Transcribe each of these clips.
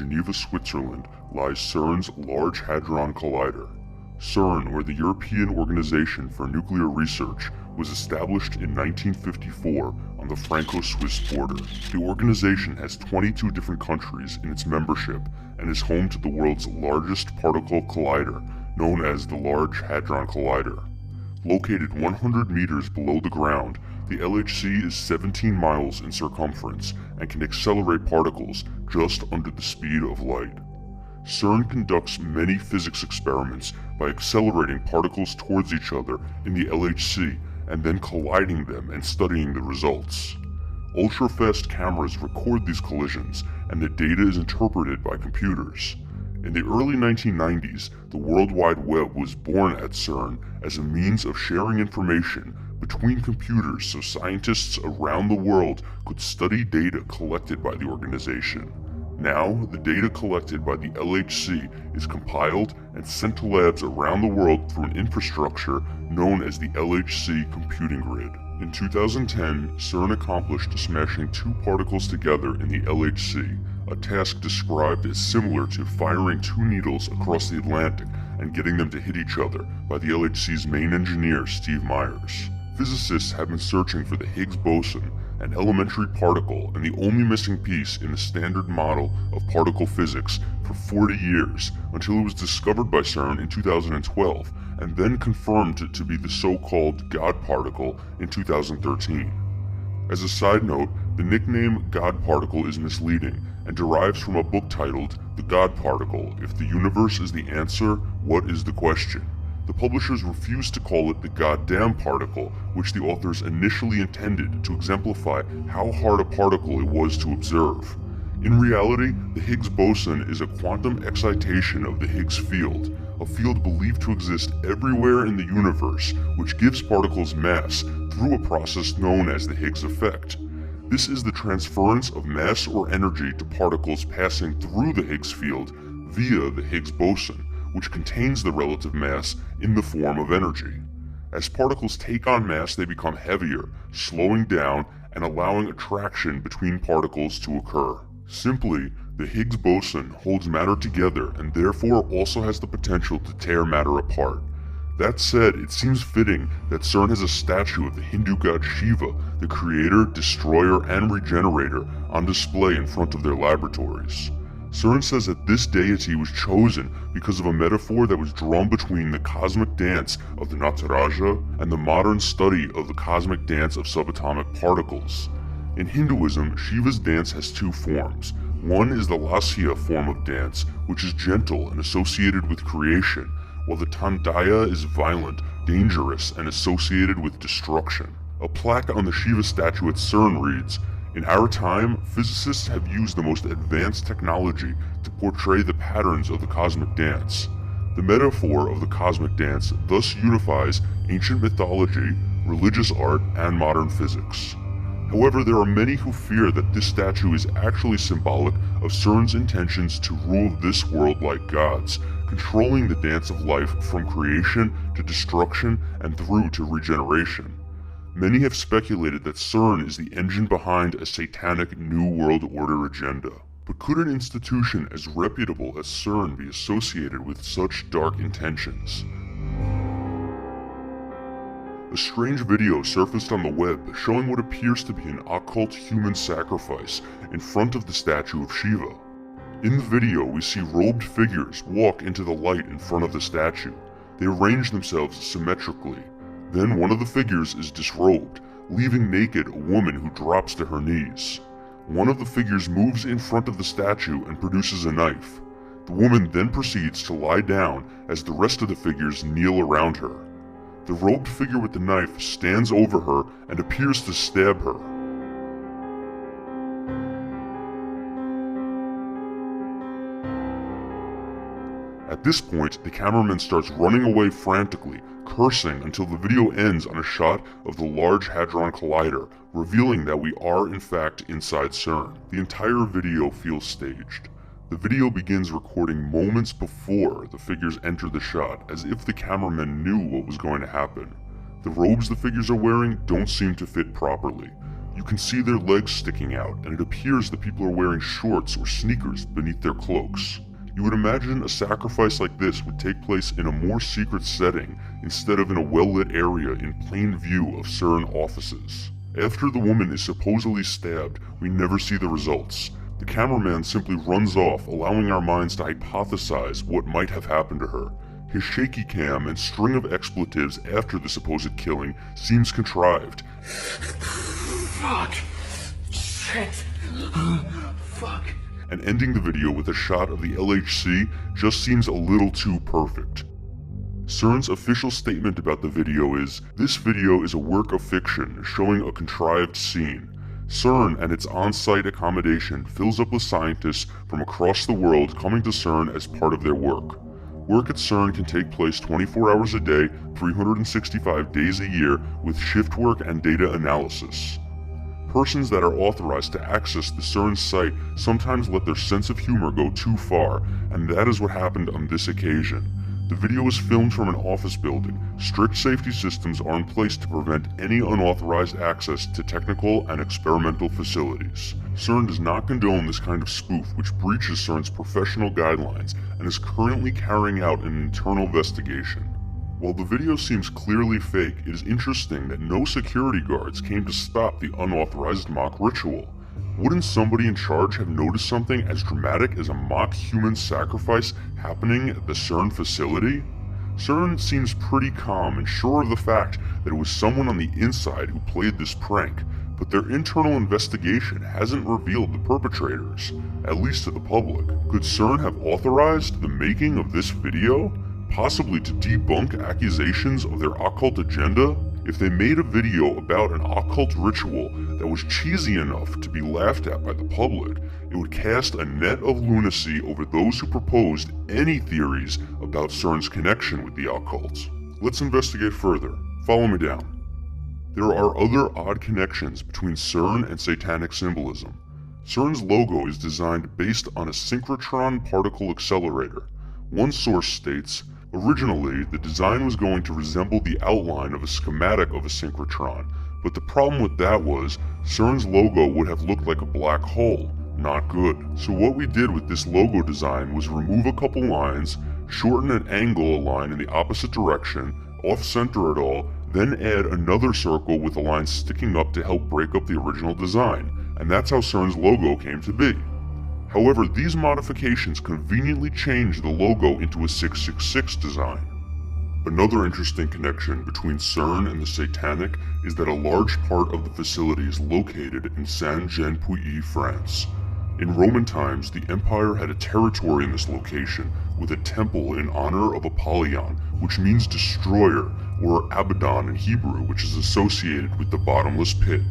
Geneva, Switzerland, lies CERN's Large Hadron Collider. CERN, or the European Organization for Nuclear Research, was established in 1954 on the Franco-Swiss border. The organization has 22 different countries in its membership and is home to the world's largest particle collider, known as the Large Hadron Collider. Located 100 meters below the ground, the LHC is 17 miles in circumference and can accelerate particles just under the speed of light. CERN conducts many physics experiments by accelerating particles towards each other in the LHC and then colliding them and studying the results. Ultra-fast cameras record these collisions, and the data is interpreted by computers. In the early 1990s, the World Wide Web was born at CERN as a means of sharing information between computers so scientists around the world could study data collected by the organization. Now, the data collected by the LHC is compiled and sent to labs around the world through an infrastructure known as the LHC computing grid. In 2010, CERN accomplished smashing two particles together in the LHC, a task described as similar to firing two needles across the Atlantic and getting them to hit each other by the LHC's main engineer, Steve Myers. Physicists have been searching for the Higgs boson, an elementary particle and the only missing piece in the standard model of particle physics, for 40 years, until it was discovered by CERN in 2012 and then confirmed to be the so-called God particle in 2013. As a side note, the nickname God particle is misleading and derives from a book titled The God Particle: If the Universe is the Answer, What is the Question? The publishers refused to call it the goddamn particle, which the authors initially intended to exemplify how hard a particle it was to observe. In reality, the Higgs boson is a quantum excitation of the Higgs field, a field believed to exist everywhere in the universe, which gives particles mass through a process known as the Higgs effect. This is the transference of mass or energy to particles passing through the Higgs field via the Higgs boson, which contains the relative mass in the form of energy. As particles take on mass, they become heavier, slowing down and allowing attraction between particles to occur. Simply, the Higgs boson holds matter together and therefore also has the potential to tear matter apart. That said, it seems fitting that CERN has a statue of the Hindu god Shiva, the creator, destroyer, and regenerator, on display in front of their laboratories. CERN says that this deity was chosen because of a metaphor that was drawn between the cosmic dance of the Nataraja and the modern study of the cosmic dance of subatomic particles. In Hinduism, Shiva's dance has two forms. One is the Lasya form of dance, which is gentle and associated with creation, while the Tandaya is violent, dangerous, and associated with destruction. A plaque on the Shiva statue at CERN reads, "In our time, physicists have used the most advanced technology to portray the patterns of the cosmic dance." The metaphor of the cosmic dance thus unifies ancient mythology, religious art, and modern physics. However, there are many who fear that this statue is actually symbolic of CERN's intentions to rule this world like gods, controlling the dance of life from creation to destruction and through to regeneration. Many have speculated that CERN is the engine behind a satanic New World Order agenda. But could an institution as reputable as CERN be associated with such dark intentions? A strange video surfaced on the web showing what appears to be an occult human sacrifice in front of the statue of Shiva. In the video, we see robed figures walk into the light in front of the statue. They arrange themselves symmetrically. Then one of the figures is disrobed, leaving naked a woman who drops to her knees. One of the figures moves in front of the statue and produces a knife. The woman then proceeds to lie down as the rest of the figures kneel around her. The robed figure with the knife stands over her and appears to stab her. At this point, the cameraman starts running away frantically, cursing until the video ends on a shot of the Large Hadron Collider, revealing that we are in fact inside CERN. The entire video feels staged. The video begins recording moments before the figures enter the shot, as if the cameraman knew what was going to happen. The robes the figures are wearing don't seem to fit properly. You can see their legs sticking out, and it appears that people are wearing shorts or sneakers beneath their cloaks. You would imagine a sacrifice like this would take place in a more secret setting instead of in a well-lit area in plain view of CERN offices. After the woman is supposedly stabbed, we never see the results. The cameraman simply runs off, allowing our minds to hypothesize what might have happened to her. His shaky cam and string of expletives after the supposed killing seems contrived. Fuck. Shit. Fuck. And ending the video with a shot of the LHC just seems a little too perfect. CERN's official statement about the video is, "This video is a work of fiction showing a contrived scene. CERN and its on-site accommodation fills up with scientists from across the world coming to CERN as part of their work. Work at CERN can take place 24 hours a day, 365 days a year, with shift work and data analysis. Persons that are authorized to access the CERN site sometimes let their sense of humor go too far, and that is what happened on this occasion. The video was filmed from an office building. Strict safety systems are in place to prevent any unauthorized access to technical and experimental facilities. CERN does not condone this kind of spoof, which breaches CERN's professional guidelines and is currently carrying out an internal investigation." While the video seems clearly fake, it is interesting that no security guards came to stop the unauthorized mock ritual. Wouldn't somebody in charge have noticed something as dramatic as a mock human sacrifice happening at the CERN facility? CERN seems pretty calm and sure of the fact that it was someone on the inside who played this prank, but their internal investigation hasn't revealed the perpetrators, at least to the public. Could CERN have authorized the making of this video? Possibly to debunk accusations of their occult agenda? If they made a video about an occult ritual that was cheesy enough to be laughed at by the public, it would cast a net of lunacy over those who proposed any theories about CERN's connection with the occult. Let's investigate further. Follow me down. There are other odd connections between CERN and satanic symbolism. CERN's logo is designed based on a synchrotron particle accelerator. One source states, "Originally, the design was going to resemble the outline of a schematic of a synchrotron, but the problem with that was CERN's logo would have looked like a black hole. Not good. So what we did with this logo design was remove a couple lines, shorten and angle a line in the opposite direction, off-center it all, then add another circle with a line sticking up to help break up the original design, and that's how CERN's logo came to be." However, these modifications conveniently changed the logo into a 666 design. Another interesting connection between CERN and the Satanic is that a large part of the facility is located in Saint-Jean-Puy, France. In Roman times, the empire had a territory in this location with a temple in honor of Apollyon, which means destroyer, or Abaddon in Hebrew, which is associated with the bottomless pit.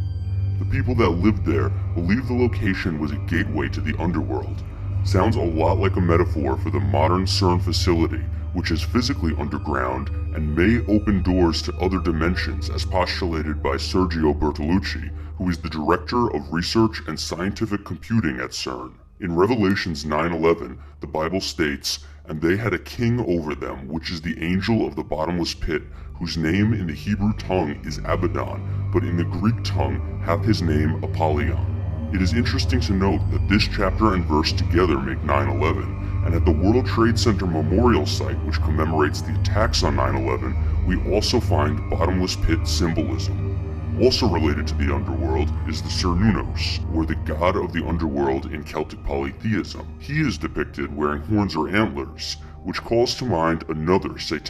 The people that lived there believed the location was a gateway to the underworld. Sounds a lot like a metaphor for the modern CERN facility, which is physically underground and may open doors to other dimensions as postulated by Sergio Bertolucci, who is the director of research and scientific computing at CERN. In Revelations 9:11, the Bible states, "And they had a king over them, which is the angel of the bottomless pit, whose name in the Hebrew tongue is Abaddon, but in the Greek tongue hath his name Apollyon." It is interesting to note that this chapter and verse together make 9/11, and at the World Trade Center Memorial Site, which commemorates the attacks on 9/11, we also find bottomless pit symbolism. Also related to the underworld is the Cernunnos, or the god of the underworld in Celtic polytheism. He is depicted wearing horns or antlers, which calls to mind another satanic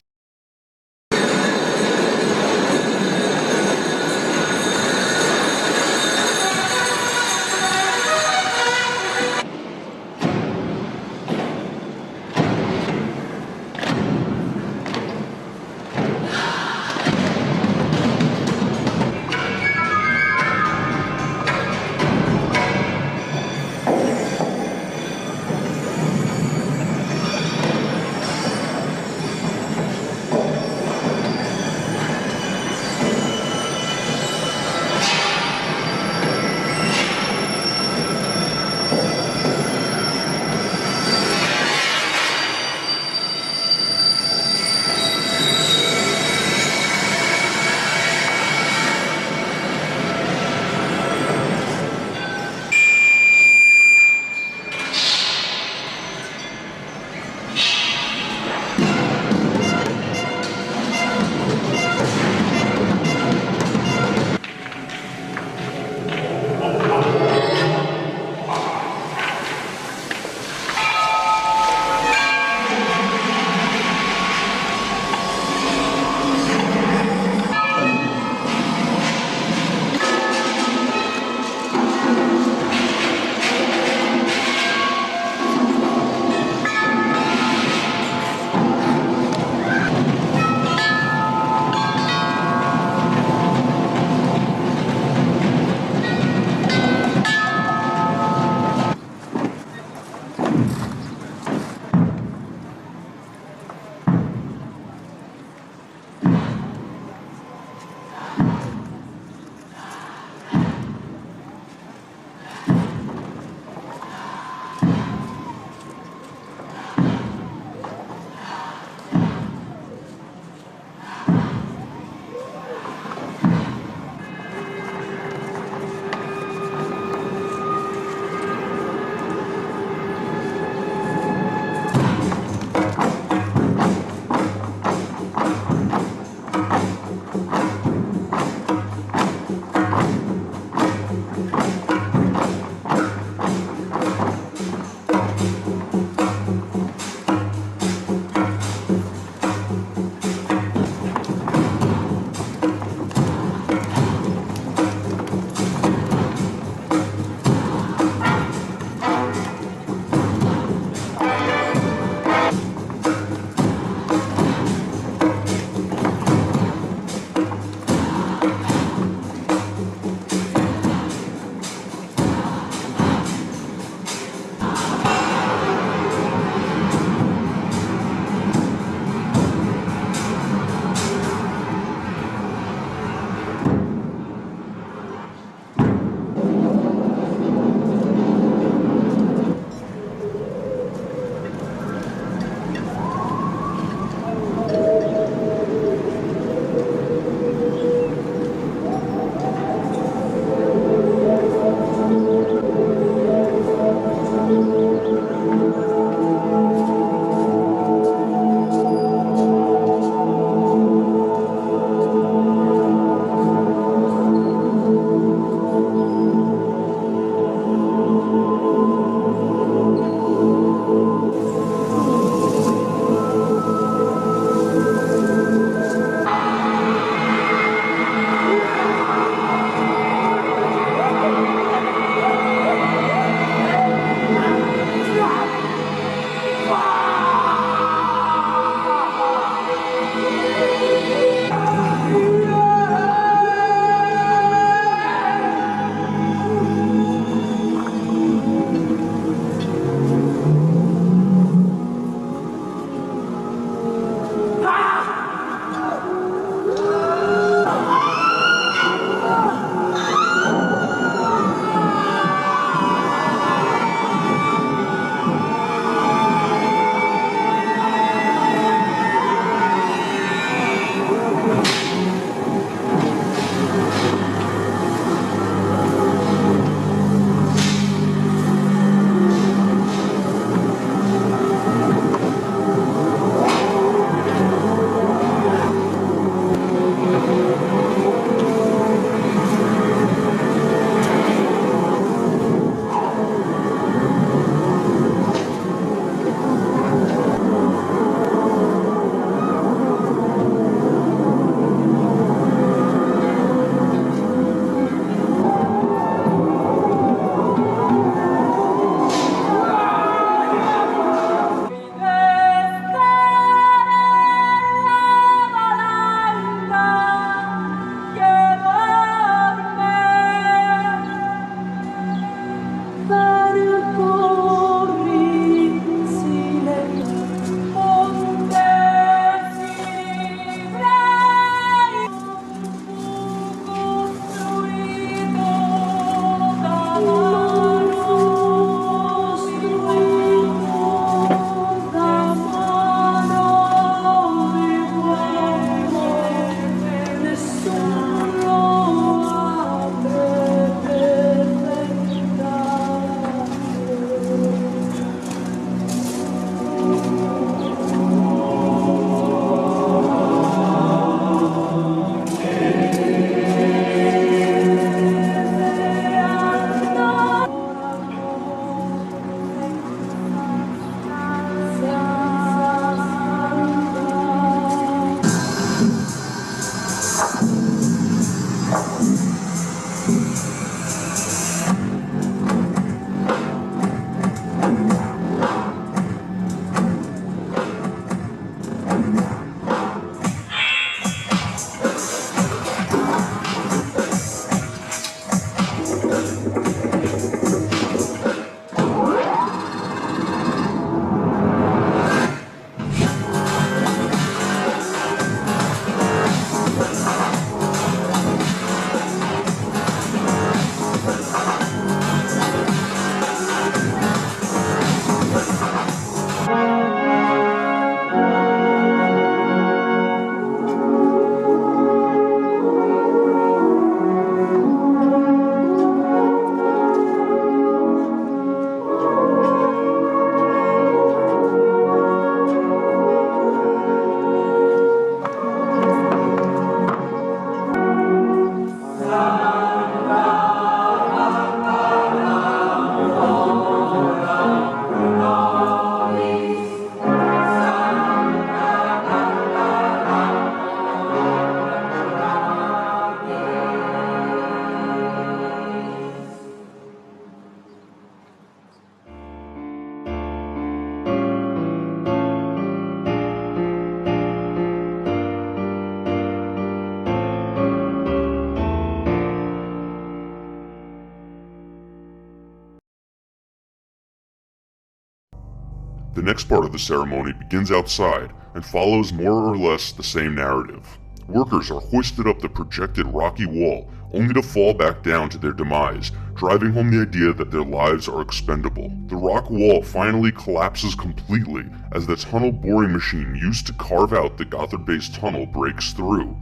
The next part of the ceremony begins outside and follows more or less the same narrative. Workers are hoisted up the projected rocky wall, only to fall back down to their demise, driving home the idea that their lives are expendable. The rock wall finally collapses completely as the tunnel boring machine used to carve out the Gothard Base tunnel breaks through.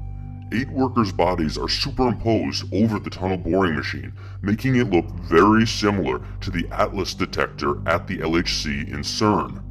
8 workers' bodies are superimposed over the tunnel boring machine, making it look very similar to the Atlas detector at the LHC in CERN.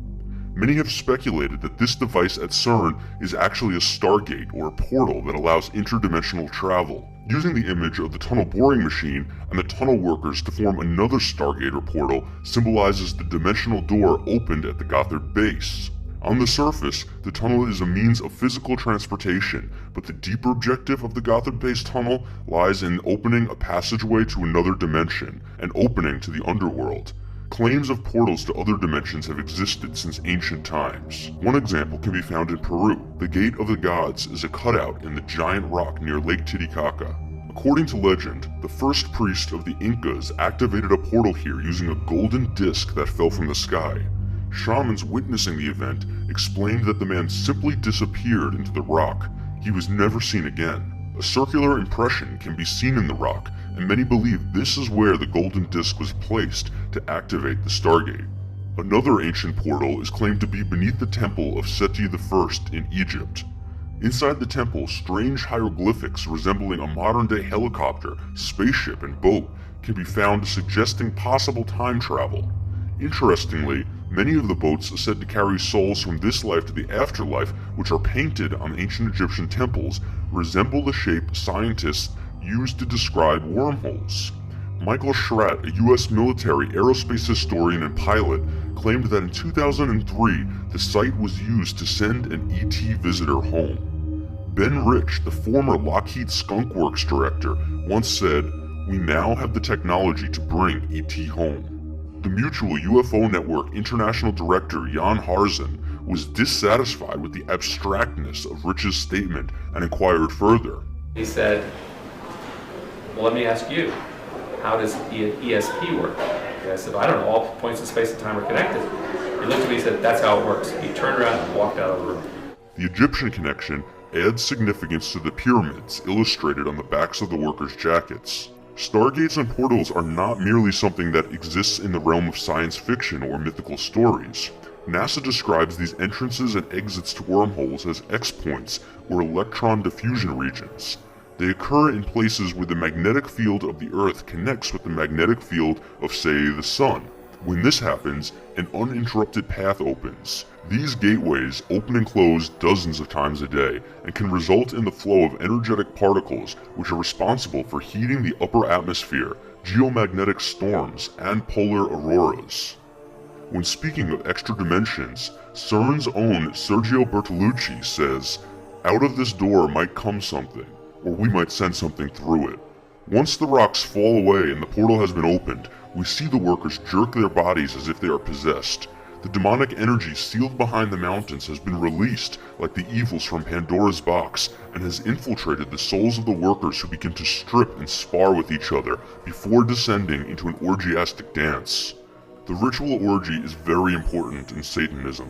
Many have speculated that this device at CERN is actually a stargate or a portal that allows interdimensional travel, using the image of the tunnel boring machine and the tunnel workers to form another stargate or portal symbolizes the dimensional door opened at the Gothard Base. On the surface, the tunnel is a means of physical transportation, but the deeper objective of the Gothard Base tunnel lies in opening a passageway to another dimension, an opening to the underworld. Claims of portals to other dimensions have existed since ancient times. One example can be found in Peru. The Gate of the Gods is a cutout in the giant rock near Lake Titicaca. According to legend, the first priest of the Incas activated a portal here using a golden disc that fell from the sky. Shamans witnessing the event explained that the man simply disappeared into the rock. He was never seen again. A circular impression can be seen in the rock, and many believe this is where the golden disc was placed to activate the Stargate. Another ancient portal is claimed to be beneath the temple of Seti I in Egypt. Inside the temple, strange hieroglyphics resembling a modern-day helicopter, spaceship, and boat can be found suggesting possible time travel. Interestingly, many of the boats are said to carry souls from this life to the afterlife, which are painted on ancient Egyptian temples, resemble the shape scientists used to describe wormholes. Michael Schratt, a U.S. military aerospace historian and pilot, claimed that in 2003, the site was used to send an ET visitor home. Ben Rich, the former Lockheed Skunk Works director, once said, "We now have the technology to bring ET home." The Mutual UFO Network International Director Jan Harzan was dissatisfied with the abstractness of Rich's statement and inquired further. He said, "Well, let me ask you, how does ESP work?" I said, "I don't know, all points in space and time are connected." He looked at me and said, "That's how it works." He turned around and walked out of the room. The Egyptian connection adds significance to the pyramids illustrated on the backs of the workers' jackets. Stargates and portals are not merely something that exists in the realm of science fiction or mythical stories. NASA describes these entrances and exits to wormholes as X-points or electron diffusion regions. They occur in places where the magnetic field of the Earth connects with the magnetic field of, say, the Sun. When this happens, an uninterrupted path opens. These gateways open and close dozens of times a day and can result in the flow of energetic particles which are responsible for heating the upper atmosphere, geomagnetic storms, and polar auroras. When speaking of extra dimensions, CERN's own Sergio Bertolucci says, "Out of this door might come something, or we might send something through it." Once the rocks fall away and the portal has been opened, we see the workers jerk their bodies as if they are possessed. The demonic energy sealed behind the mountains has been released like the evils from Pandora's box and has infiltrated the souls of the workers who begin to strip and spar with each other before descending into an orgiastic dance. The ritual orgy is very important in Satanism.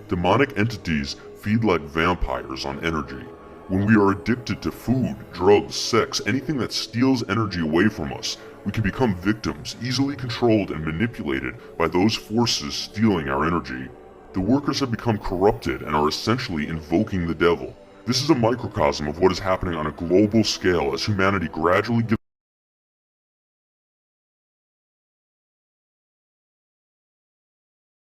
Demonic entities feed like vampires on energy. When we are addicted to food, drugs, sex, anything that steals energy away from us, we can become victims, easily controlled and manipulated by those forces stealing our energy. The workers have become corrupted and are essentially invoking the devil. This is a microcosm of what is happening on a global scale as humanity gradually gives